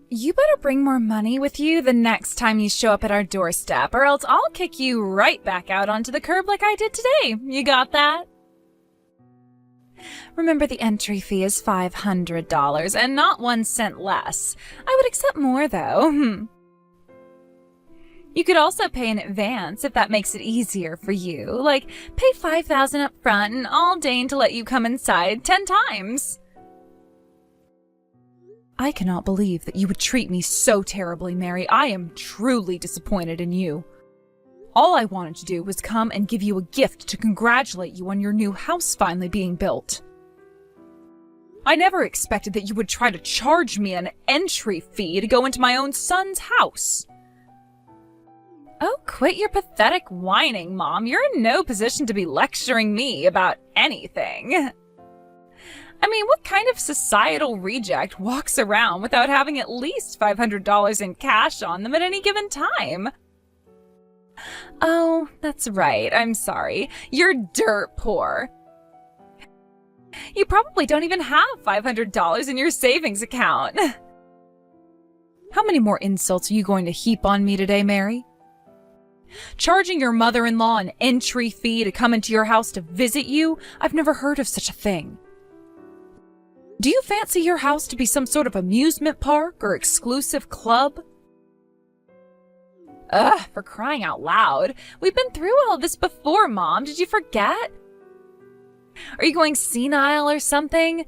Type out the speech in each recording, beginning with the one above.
You better bring more money with you the next time you show up at our doorstep, or else I'll kick you right back out onto the curb like I did today. You got that? Remember, the entry fee is $500 and not 1 cent less. I would accept more, though. You could also pay in advance if that makes it easier for you. Like, pay $5,000 up front and I'll deign to let you come inside 10 times. I cannot believe that you would treat me so terribly, Mary. I am truly disappointed in you. All I wanted to do was come and give you a gift to congratulate you on your new house finally being built. I never expected that you would try to charge me an entry fee to go into my own son's house. Oh, quit your pathetic whining, Mom. You're in no position to be lecturing me about anything. I mean, what kind of societal reject walks around without having at least $500 in cash on them at any given time? Oh, that's right. I'm sorry. You're dirt poor. You probably don't even have $500 in your savings account. How many more insults are you going to heap on me today, Mary? Charging your mother-in-law an entry fee to come into your house to visit you? I've never heard of such a thing. Do you fancy your house to be some sort of amusement park or exclusive club? Ugh, for crying out loud. We've been through all this before, Mom. Did you forget? Are you going senile or something?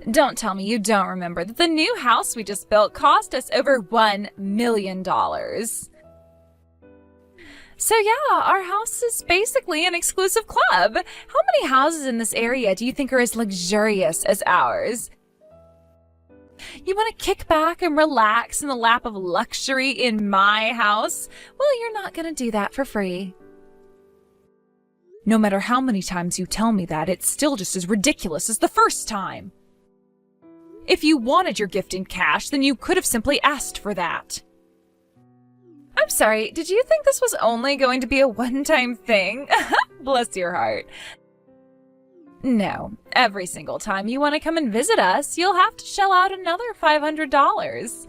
Don't tell me you don't remember that the new house we just built cost us over $1 million. So yeah, our house is basically an exclusive club. How many houses in this area do you think are as luxurious as ours? You want to kick back and relax in the lap of luxury in my house? Well, you're not going to do that for free. No matter how many times you tell me that, it's still just as ridiculous as the first time. If you wanted your gift in cash, then you could have simply asked for that. I'm sorry, did you think this was only going to be a one-time thing? Bless your heart. No, every single time you want to come and visit us, you'll have to shell out another $500.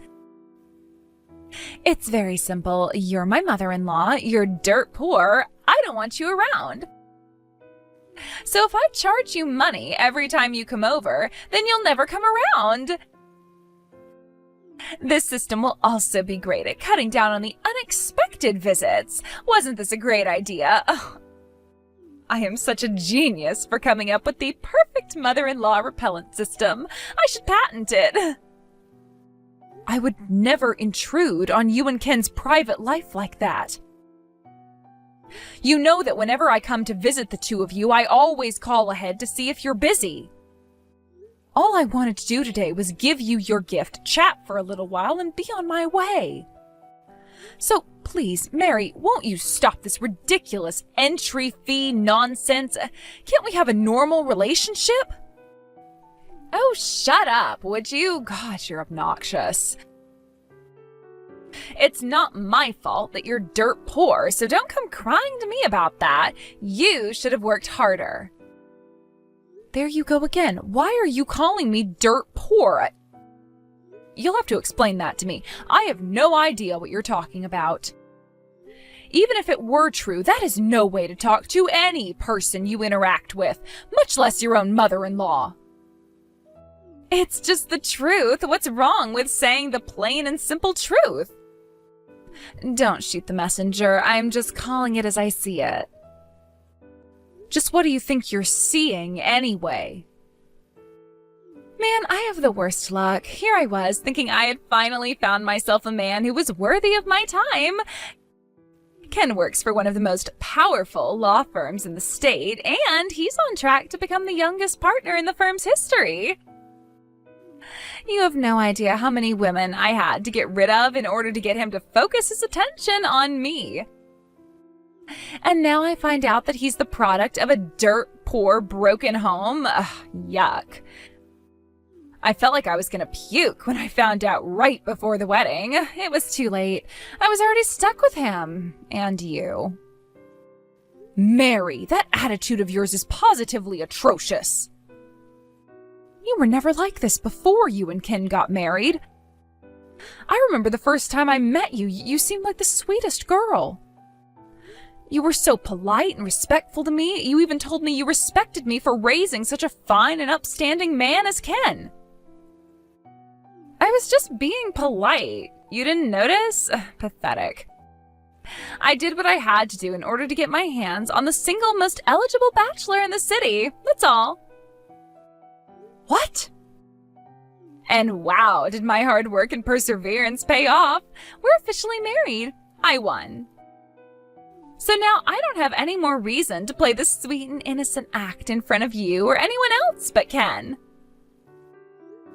It's very simple. You're my mother-in-law, you're dirt poor, I don't want you around. So if I charge you money every time you come over, then you'll never come around. This system will also be great at cutting down on the unexpected visits. Wasn't this a great idea? Oh, I am such a genius for coming up with the perfect mother-in-law repellent system. I should patent it. I would never intrude on you and Ken's private life like that. You know that whenever I come to visit the two of you, I always call ahead to see if you're busy. All I wanted to do today was give you your gift, chat for a little while, and be on my way. So please, Mary, won't you stop this ridiculous entry fee nonsense? Can't we have a normal relationship? Oh, shut up, would you? God, you're obnoxious. It's not my fault that you're dirt poor, so don't come crying to me about that. You should have worked harder. There you go again. Why are you calling me dirt poor? You'll have to explain that to me. I have no idea what you're talking about. Even if it were true, that is no way to talk to any person you interact with, much less your own mother-in-law. It's just the truth. What's wrong with saying the plain and simple truth? Don't shoot the messenger. I'm just calling it as I see it. Just what do you think you're seeing anyway? Man, I have the worst luck. Here I was, thinking I had finally found myself a man who was worthy of my time. Ken works for one of the most powerful law firms in the state, and he's on track to become the youngest partner in the firm's history. You have no idea how many women I had to get rid of in order to get him to focus his attention on me. And now I find out that he's the product of a dirt poor, broken home. Ugh, yuck. I felt like I was gonna puke when I found out right before the wedding. It was too late. I was already stuck with him. And you. Mary, that attitude of yours is positively atrocious. You were never like this before you and Ken got married. I remember the first time I met you, you seemed like the sweetest girl. You were so polite and respectful to me. You even told me you respected me for raising such a fine and upstanding man as Ken. I was just being polite. You didn't notice? Pathetic. I did what I had to do in order to get my hands on the single most eligible bachelor in the city. That's all. What? And wow, did my hard work and perseverance pay off. We're officially married. I won. So now I don't have any more reason to play this sweet and innocent act in front of you or anyone else but Ken.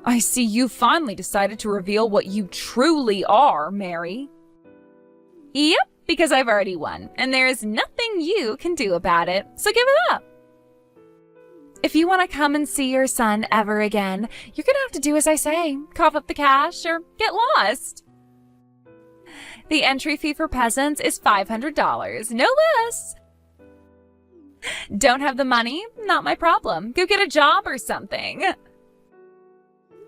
I see you finally decided to reveal what you truly are, Mary. Yep, because I've already won, and there is nothing you can do about it, so give it up. If you want to come and see your son ever again, you're going to have to do as I say, cough up the cash or get lost. The entry fee for peasants is $500, no less. Don't have the money? Not my problem. Go get a job or something.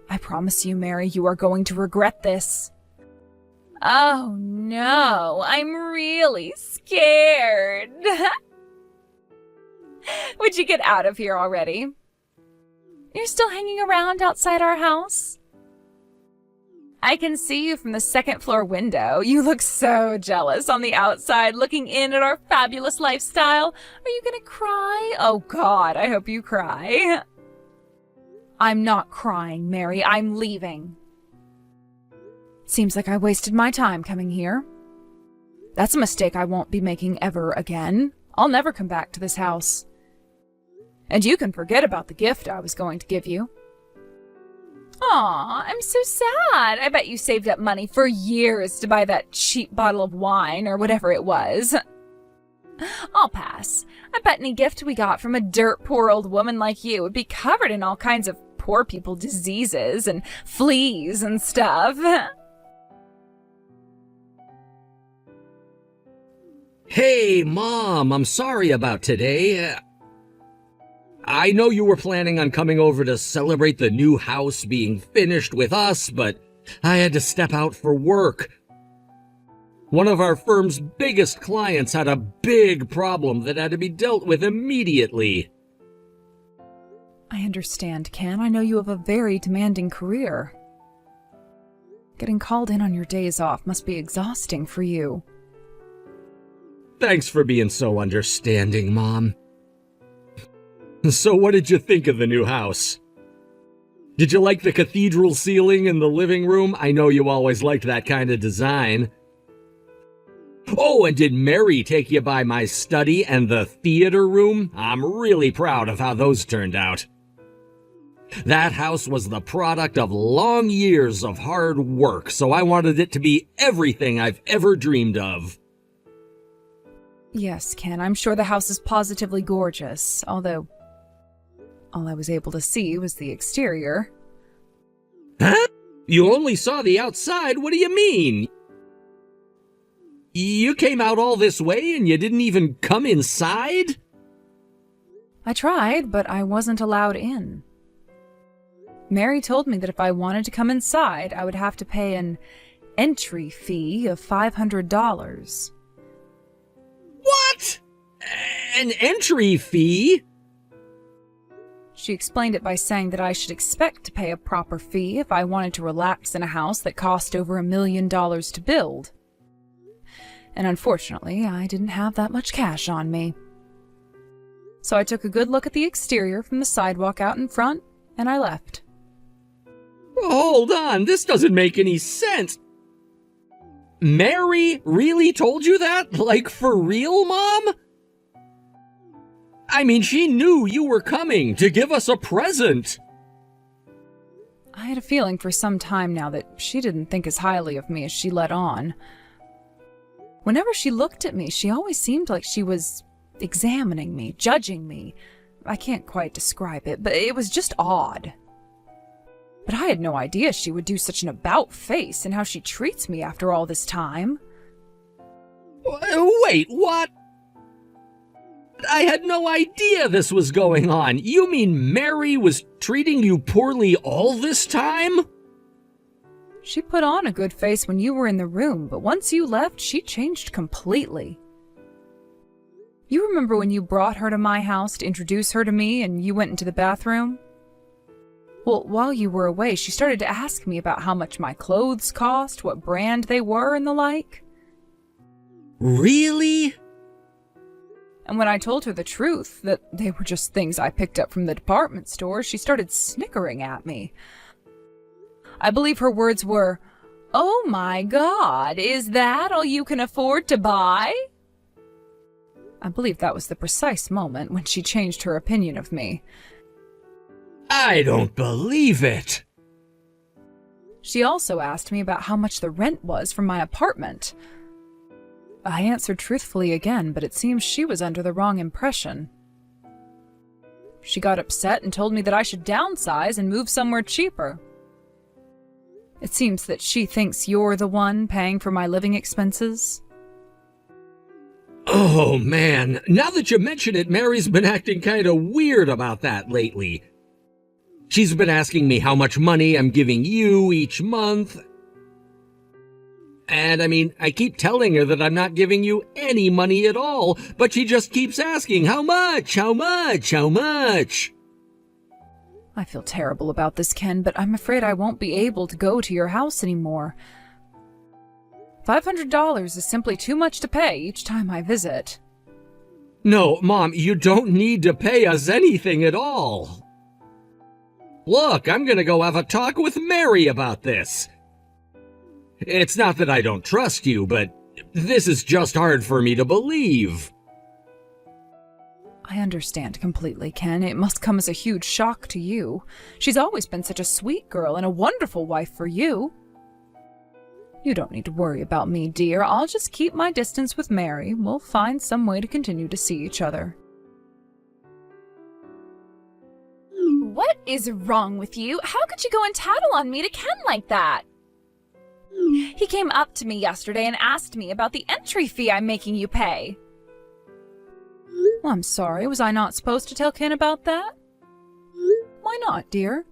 I promise you, Mary, you are going to regret this. Oh no, I'm really scared. Would you get out of here already? You're still hanging around outside our house? I can see you from the second floor window. You look so jealous on the outside, looking in at our fabulous lifestyle. Are you gonna cry? Oh God, I hope you cry. I'm not crying, Mary. I'm leaving. Seems like I wasted my time coming here. That's a mistake I won't be making ever again. I'll never come back to this house. And you can forget about the gift I was going to give you. Aw, I'm so sad. I bet you saved up money for years to buy that cheap bottle of wine or whatever it was. I'll pass. I bet any gift we got from a dirt poor old woman like you would be covered in all kinds of poor people diseases and fleas and stuff. Hey, Mom, I'm sorry about today. I know you were planning on coming over to celebrate the new house being finished with us, but I had to step out for work. One of our firm's biggest clients had a big problem that had to be dealt with immediately. I understand, Ken. I know you have a very demanding career. Getting called in on your days off must be exhausting for you. Thanks for being so understanding, Mom. So what did you think of the new house? Did you like the cathedral ceiling in the living room? I know you always liked that kind of design. Oh, and did Mary take you by my study and the theater room? I'm really proud of how those turned out. That house was the product of long years of hard work, so I wanted it to be everything I've ever dreamed of. Yes, Ken, I'm sure the house is positively gorgeous, although all I was able to see was the exterior. Huh? You only saw the outside? What do you mean? You came out all this way and you didn't even come inside? I tried, but I wasn't allowed in. Mary told me that if I wanted to come inside, I would have to pay an entry fee of $500. What? An entry fee? She explained it by saying that I should expect to pay a proper fee if I wanted to relax in a house that cost over $1 million to build. And unfortunately, I didn't have that much cash on me. So I took a good look at the exterior from the sidewalk out in front, and I left. Hold on, this doesn't make any sense. Mary really told you that? Like, for real, Mom? I mean, she knew you were coming to give us a present. I had a feeling for some time now that she didn't think as highly of me as she let on. Whenever she looked at me, she always seemed like she was examining me, judging me. I can't quite describe it, but it was just odd. But I had no idea she would do such an about-face in how she treats me after all this time. Wait, what? I had no idea this was going on. You mean Mary was treating you poorly all this time? She put on a good face when you were in the room, but once you left, she changed completely. You remember when you brought her to my house to introduce her to me and you went into the bathroom? Well, while you were away, she started to ask me about how much my clothes cost, what brand they were, and the like. Really? And when I told her the truth, that they were just things I picked up from the department store, she started snickering at me. I believe her words were, "Oh my God, is that all you can afford to buy?" I believe that was the precise moment when she changed her opinion of me. I don't believe it. She also asked me about how much the rent was for my apartment. I answered truthfully again, but it seems she was under the wrong impression. She got upset and told me that I should downsize and move somewhere cheaper. It seems that she thinks you're the one paying for my living expenses. Oh man, now that you mention it, Mary's been acting kind of weird about that lately. She's been asking me how much money I'm giving you each month. And I keep telling her that I'm not giving you any money at all, but she just keeps asking, how much, how much, how much? I feel terrible about this, Ken, but I'm afraid I won't be able to go to your house anymore. $500 is simply too much to pay each time I visit. No, Mom, you don't need to pay us anything at all. Look, I'm gonna go have a talk with Mary about this. It's not that I don't trust you, but this is just hard for me to believe. I understand completely, Ken. It must come as a huge shock to you. She's always been such a sweet girl and a wonderful wife for you. You don't need to worry about me, dear. I'll just keep my distance with Mary. We'll find some way to continue to see each other. What is wrong with you? How could you go and tattle on me to Ken like that? He came up to me yesterday and asked me about the entry fee I'm making you pay. Well, I'm sorry. Was I not supposed to tell Ken about that? Why not, dear?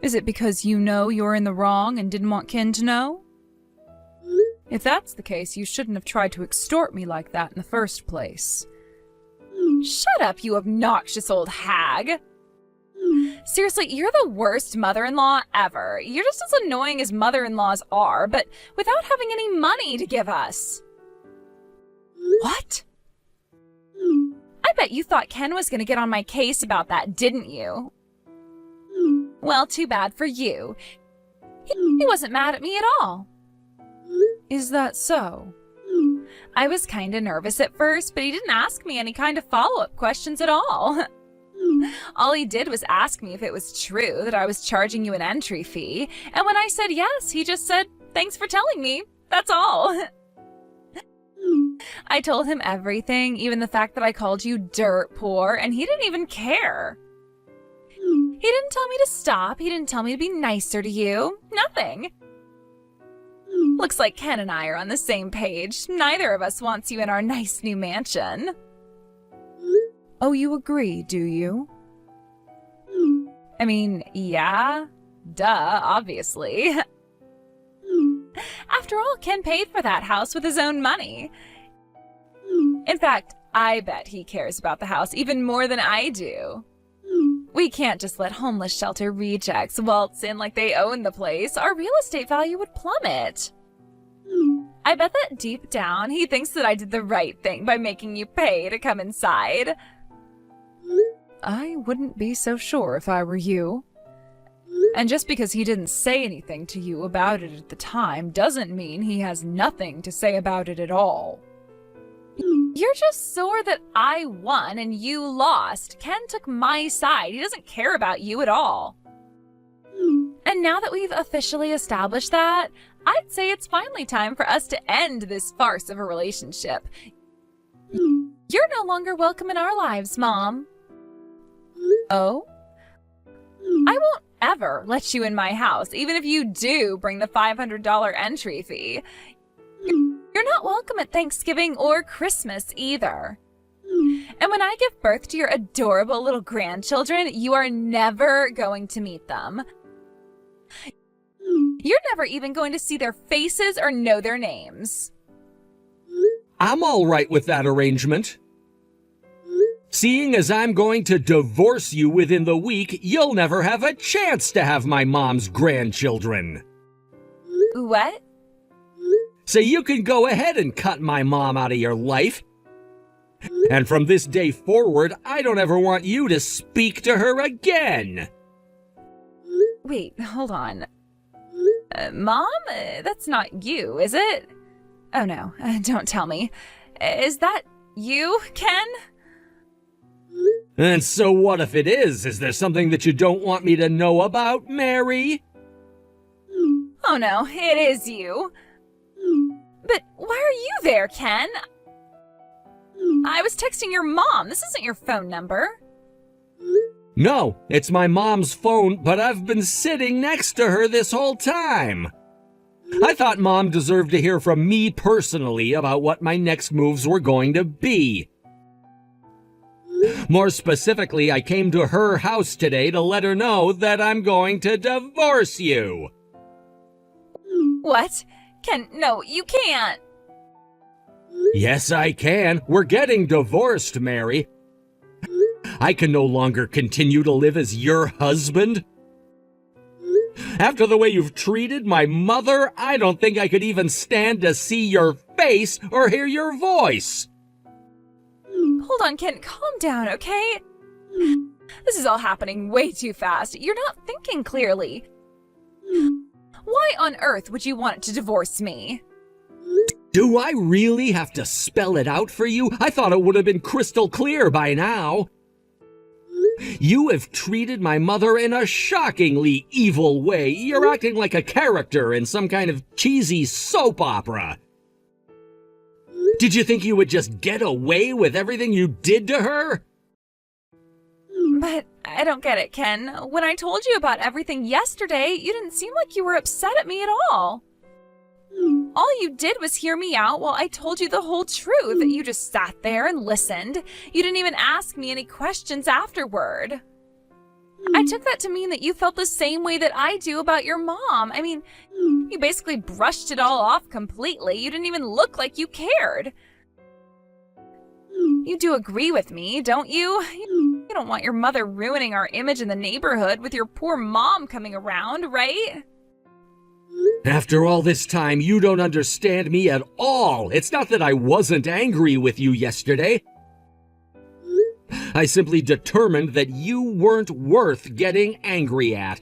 Is it because you know you're in the wrong and didn't want Ken to know? If that's the case, you shouldn't have tried to extort me like that in the first place. Shut up, you obnoxious old hag. Seriously, you're the worst mother-in-law ever. You're just as annoying as mother-in-laws are, but without having any money to give us. What? I bet you thought Ken was going to get on my case about that, didn't you? Well, too bad for you. He wasn't mad at me at all. Is that so? I was kind of nervous at first, but he didn't ask me any kind of follow-up questions at all. All he did was ask me if it was true that I was charging you an entry fee, and when I said yes, he just said, "Thanks for telling me." That's all. I told him everything, even the fact that I called you dirt poor, and he didn't even care. He didn't tell me to stop. He didn't tell me to be nicer to you. Nothing. Looks like Ken and I are on the same page. Neither of us wants you in our nice new mansion. Oh, you agree, do you? Yeah. Duh, obviously. After all, Ken paid for that house with his own money. In fact, I bet he cares about the house even more than I do. We can't just let homeless shelter rejects waltz in like they own the place. Our real estate value would plummet. I bet that deep down he thinks that I did the right thing by making you pay to come inside. I wouldn't be so sure if I were you. And just because he didn't say anything to you about it at the time doesn't mean he has nothing to say about it at all. You're just sore that I won and you lost. Ken took my side. He doesn't care about you at all. And now that we've officially established that, I'd say it's finally time for us to end this farce of a relationship. You're no longer welcome in our lives, Mom. Oh? I won't ever let you in my house, even if you do bring the $500 entry fee. You're not welcome at Thanksgiving or Christmas either. And when I give birth to your adorable little grandchildren, you are never going to meet them. You're never even going to see their faces or know their names. I'm all right with that arrangement. Seeing as I'm going to divorce you within the week, you'll never have a chance to have my mom's grandchildren. What? So you can go ahead and cut my mom out of your life. And from this day forward, I don't ever want you to speak to her again. Wait, hold on. Mom? That's not you, is it? Oh no, don't tell me. Is that you, Ken? And so what if it is? Is there something that you don't want me to know about, Mary? Oh no, it is you. But why are you there, Ken? I was texting your mom. This isn't your phone number. No, it's my mom's phone, but I've been sitting next to her this whole time. I thought Mom deserved to hear from me personally about what my next moves were going to be. More specifically, I came to her house today to let her know that I'm going to divorce you. What? Ken, no, you can't. Yes, I can. We're getting divorced, Mary. I can no longer continue to live as your husband. After the way you've treated my mother, I don't think I could even stand to see your face or hear your voice. Hold on, Ken, calm down, okay? This is all happening way too fast. You're not thinking clearly. Why on earth would you want to divorce me? Do I really have to spell it out for you? I thought it would have been crystal clear by now. You have treated my mother in a shockingly evil way. You're acting like a character in some kind of cheesy soap opera. Did you think you would just get away with everything you did to her? But I don't get it, Ken. When I told you about everything yesterday, you didn't seem like you were upset at me at all. All you did was hear me out while I told you the whole truth. You just sat there and listened. You didn't even ask me any questions afterward. I took that to mean that you felt the same way that I do about your mom. I mean, you basically brushed it all off completely. You didn't even look like you cared. You do agree with me, don't you? You don't want your mother ruining our image in the neighborhood with your poor mom coming around, right? After all this time, you don't understand me at all. It's not that I wasn't angry with you yesterday. I simply determined that you weren't worth getting angry at.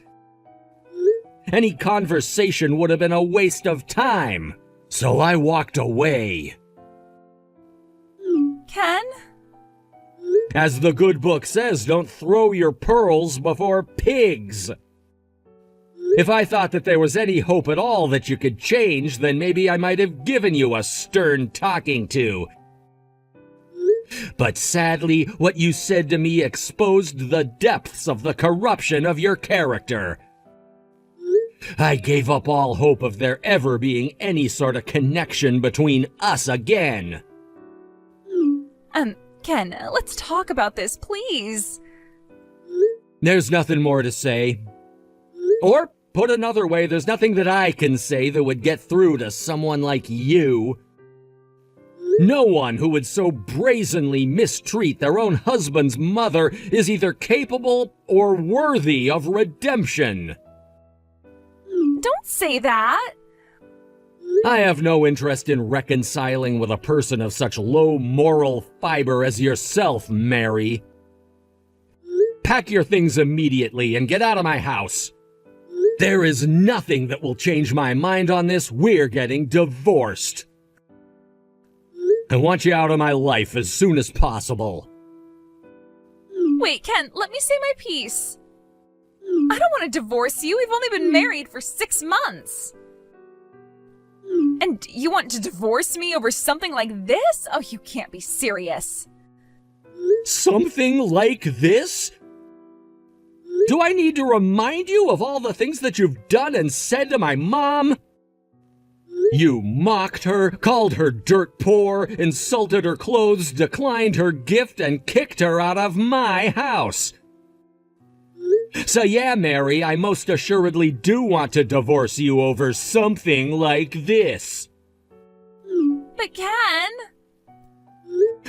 Any conversation would have been a waste of time, so I walked away. Ken? As the good book says, don't throw your pearls before pigs. If I thought that there was any hope at all that you could change, then maybe I might have given you a stern talking to. But sadly, what you said to me exposed the depths of the corruption of your character. I gave up all hope of there ever being any sort of connection between us again. Ken, let's talk about this, please. There's nothing more to say. Or, put another way, there's nothing that I can say that would get through to someone like you. No one who would so brazenly mistreat their own husband's mother is either capable or worthy of redemption. Don't say that. I have no interest in reconciling with a person of such low moral fiber as yourself, Mary. Pack your things immediately and get out of my house. There is nothing that will change my mind on this. We're getting divorced. I want you out of my life as soon as possible. Wait, Ken, let me say my piece. I don't want to divorce you. We've only been married for 6 months. And you want to divorce me over something like this? Oh, you can't be serious. Something like this? Do I need to remind you of all the things that you've done and said to my mom? You mocked her, called her dirt poor, insulted her clothes, declined her gift, and kicked her out of my house. So yeah, Mary, I most assuredly do want to divorce you over something like this. But Ken...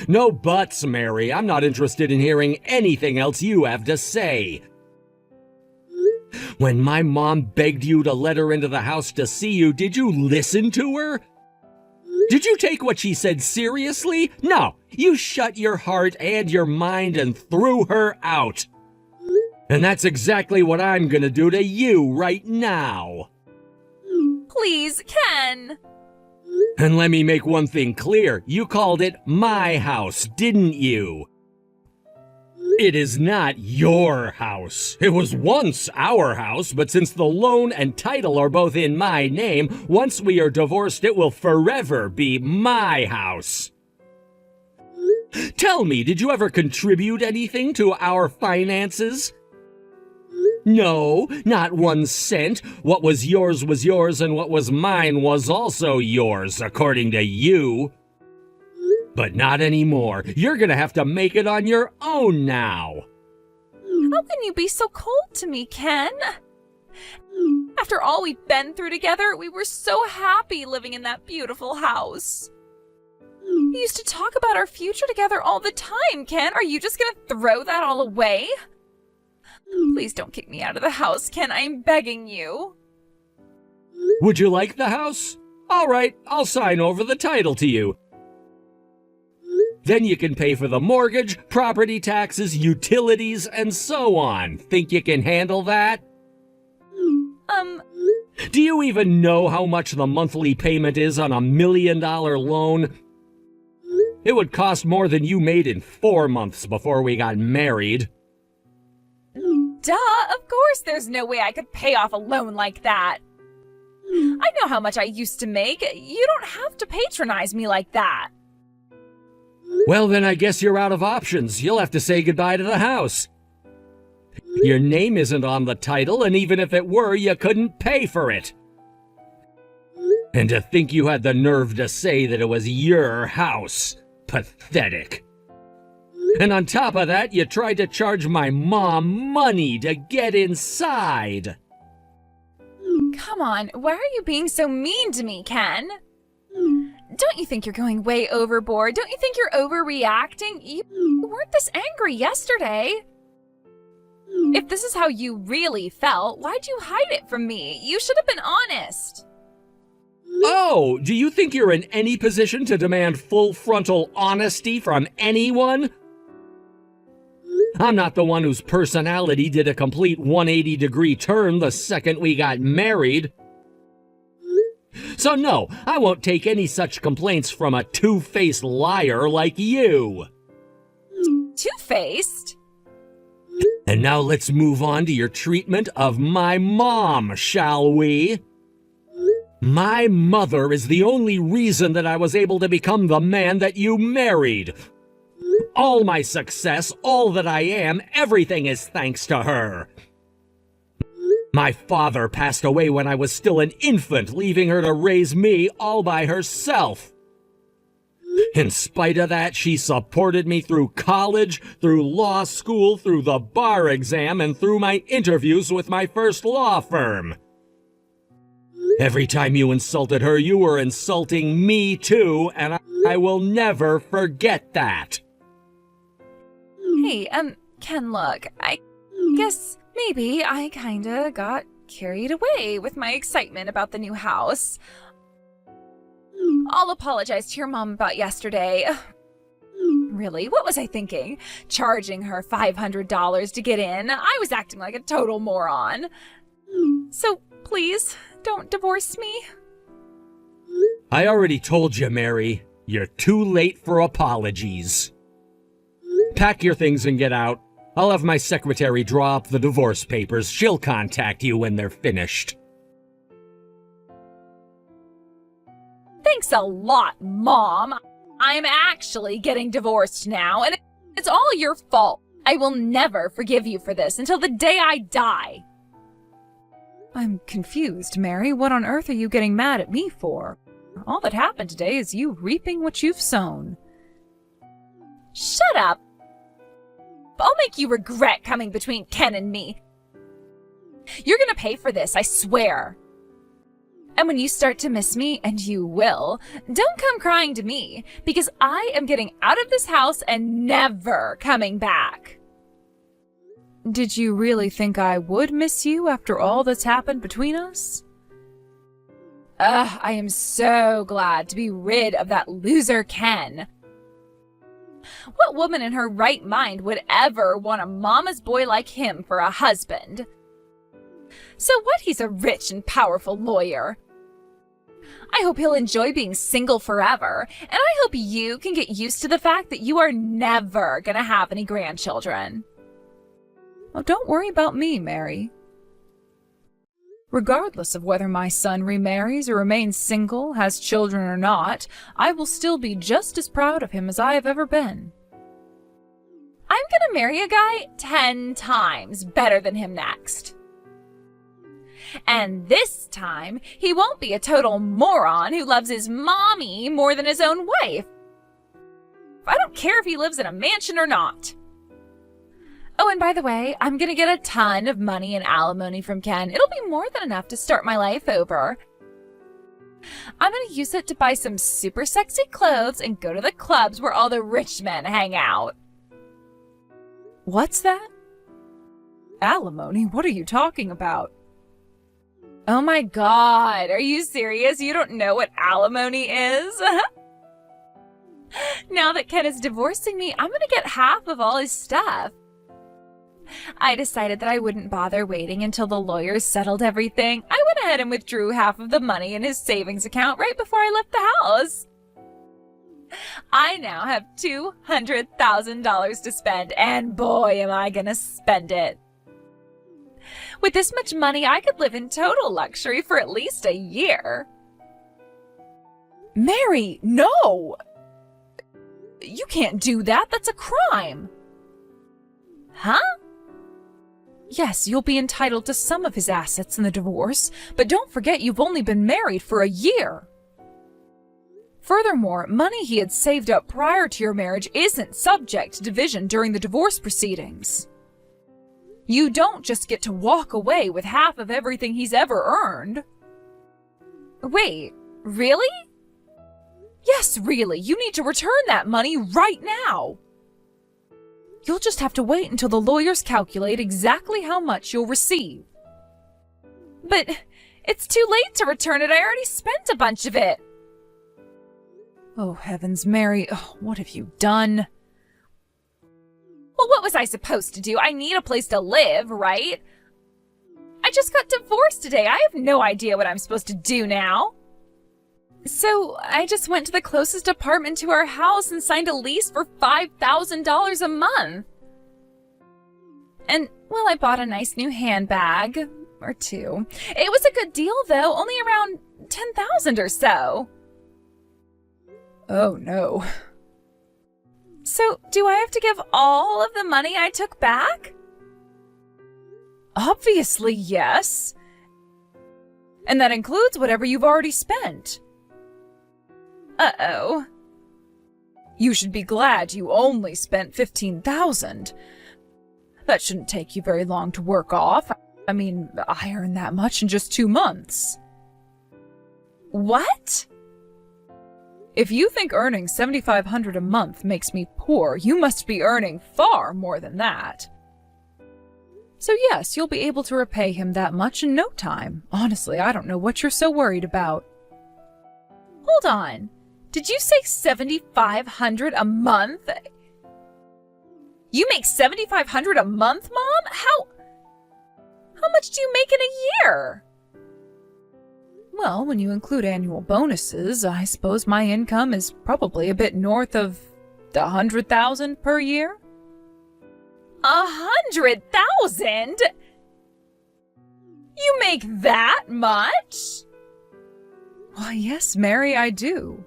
No buts, Mary. I'm not interested in hearing anything else you have to say. When my mom begged you to let her into the house to see you, did you listen to her? Did you take what she said seriously? No, you shut your heart and your mind and threw her out. And that's exactly what I'm gonna do to you right now. Please, Ken. And let me make one thing clear. You called it my house, didn't you? It is not your house. It was once our house, but since the loan and title are both in my name, once we are divorced, it will forever be my house. Tell me, did you ever contribute anything to our finances? No, not 1 cent. What was yours, and what was mine was also yours, according to you. But not anymore. You're gonna have to make it on your own now. How can you be so cold to me, Ken? After all we've been through together, we were so happy living in that beautiful house. We used to talk about our future together all the time, Ken. Are you just gonna throw that all away? Please don't kick me out of the house, Ken. I'm begging you. Would you like the house? All right, I'll sign over the title to you. Then you can pay for the mortgage, property taxes, utilities, and so on. Think you can handle that? Do you even know how much the monthly payment is on $1 million loan? It would cost more than you made in 4 months before we got married. Duh, of course there's no way I could pay off a loan like that. I know how much I used to make. You don't have to patronize me like that. Well, then I guess you're out of options. You'll have to say goodbye to the house. Your name isn't on the title, and even if it were, you couldn't pay for it. And to think you had the nerve to say that it was your house. Pathetic. And on top of that, you tried to charge my mom money to get inside. Come on, why are you being so mean to me, Ken? Don't you think you're going way overboard? Don't you think you're overreacting? You weren't this angry yesterday. If this is how you really felt, why'd you hide it from me? You should have been honest. Oh, do you think you're in any position to demand full frontal honesty from anyone? I'm not the one whose personality did a complete 180-degree turn the second we got married. So no, I won't take any such complaints from a two-faced liar like you. Two-faced? And now let's move on to your treatment of my mom, shall we? My mother is the only reason that I was able to become the man that you married. All my success, all that I am, everything is thanks to her. My father passed away when I was still an infant, leaving her to raise me all by herself. In spite of that, she supported me through college, through law school, through the bar exam, and through my interviews with my first law firm. Every time you insulted her, you were insulting me too, and I will never forget that. Hey, Ken, look, I guess maybe I kinda got carried away with my excitement about the new house. I'll apologize to your mom about yesterday. Really, what was I thinking? Charging her $500 to get in? I was acting like a total moron. So, please, don't divorce me. I already told you, Mary. You're too late for apologies. Pack your things and get out. I'll have my secretary draw up the divorce papers. She'll contact you when they're finished. Thanks a lot, Mom. I'm actually getting divorced now, and it's all your fault. I will never forgive you for this until the day I die. I'm confused, Mary. What on earth are you getting mad at me for? All that happened today is you reaping what you've sown. Shut up! I'll make you regret coming between Ken and me. You're gonna pay for this, I swear. And when you start to miss me, and you will, don't come crying to me, because I am getting out of this house and never coming back. Did you really think I would miss you after all that's happened between us? I am so glad to be rid of that loser Ken. What woman in her right mind would ever want a mama's boy like him for a husband? So what, he's a rich and powerful lawyer. I hope he'll enjoy being single forever, and I hope you can get used to the fact that you are never gonna have any grandchildren. Oh, don't worry about me, Mary. Regardless of whether my son remarries or remains single, has children or not, I will still be just as proud of him as I have ever been. I'm gonna marry a guy 10 times better than him next. And this time, he won't be a total moron who loves his mommy more than his own wife. I don't care if he lives in a mansion or not. Oh, and by the way, I'm gonna get a ton of money in alimony from Ken. It'll be more than enough to start my life over. I'm gonna use it to buy some super sexy clothes and go to the clubs where all the rich men hang out. What's that? Alimony? What are you talking about? Oh my God, are you serious? You don't know what alimony is? Now that Ken is divorcing me, I'm gonna get half of all his stuff. I decided that I wouldn't bother waiting until the lawyers settled everything. I went ahead and withdrew half of the money in his savings account right before I left the house. I now have $200,000 to spend, and boy, am I gonna spend it. With this much money, I could live in total luxury for at least a year. Mary, no! You can't do that. That's a crime. Huh? Yes, you'll be entitled to some of his assets in the divorce, but don't forget you've only been married for a year. Furthermore, money he had saved up prior to your marriage isn't subject to division during the divorce proceedings. You don't just get to walk away with half of everything he's ever earned. Wait, really? Yes, really. You need to return that money right now. You'll just have to wait until the lawyers calculate exactly how much you'll receive. But it's too late to return it. I already spent a bunch of it. Oh, heavens, Mary. Oh, what have you done? Well, what was I supposed to do? I need a place to live, right? I just got divorced today. I have no idea what I'm supposed to do now. So I just went to the closest apartment to our house and signed a lease for $5,000 a month. And, well, I bought a nice new handbag, or two. It was a good deal, though, only around $10,000 or so. Oh, no. So, do I have to give all of the money I took back? Obviously, yes. And that includes whatever you've already spent. Uh-oh. You should be glad you only spent $15,000. That shouldn't take you very long to work off. I mean, I earned that much in just 2 months. What? If you think earning $7,500 a month makes me poor, you must be earning far more than that. So yes, you'll be able to repay him that much in no time. Honestly, I don't know what you're so worried about. Hold on. Did you say $7,500 a month? You make $7,500 a month, Mom? How much do you make in a year? Well, when you include annual bonuses, I suppose my income is probably a bit north of $100,000 per year. 100,000? You make that much? Why, yes, Mary, I do.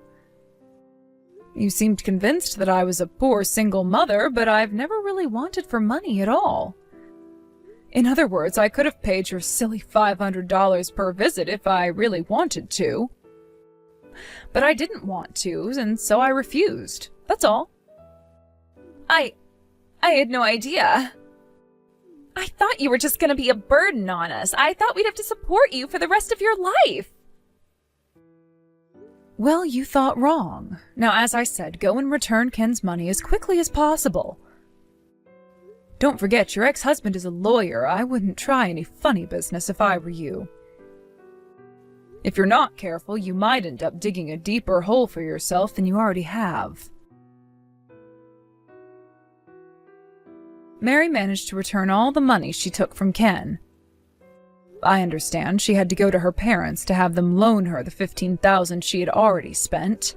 You seemed convinced that I was a poor single mother, but I've never really wanted for money at all. In other words, I could have paid your silly $500 per visit if I really wanted to. But I didn't want to, and so I refused. That's all. I had no idea. I thought you were just going to be a burden on us. I thought we'd have to support you for the rest of your life. Well, you thought wrong. Now, as I said, go and return Ken's money as quickly as possible. Don't forget, your ex-husband is a lawyer. I wouldn't try any funny business if I were you. If you're not careful, you might end up digging a deeper hole for yourself than you already have. Mary managed to return all the money she took from Ken. I understand she had to go to her parents to have them loan her the $15,000 she had already spent.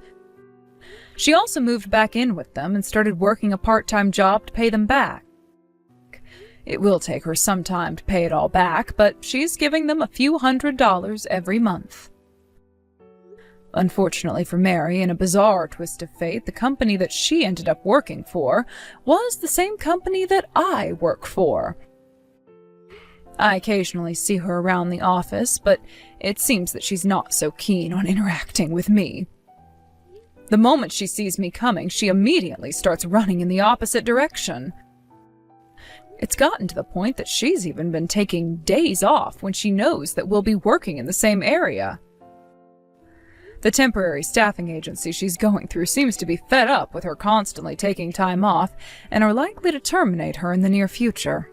She also moved back in with them and started working a part-time job to pay them back. It will take her some time to pay it all back, but she's giving them a few $100s every month. Unfortunately for Mary, in a bizarre twist of fate, the company that she ended up working for was the same company that I work for. I occasionally see her around the office, but it seems that she's not so keen on interacting with me. The moment she sees me coming, she immediately starts running in the opposite direction. It's gotten to the point that she's even been taking days off when she knows that we'll be working in the same area. The temporary staffing agency she's going through seems to be fed up with her constantly taking time off and are likely to terminate her in the near future.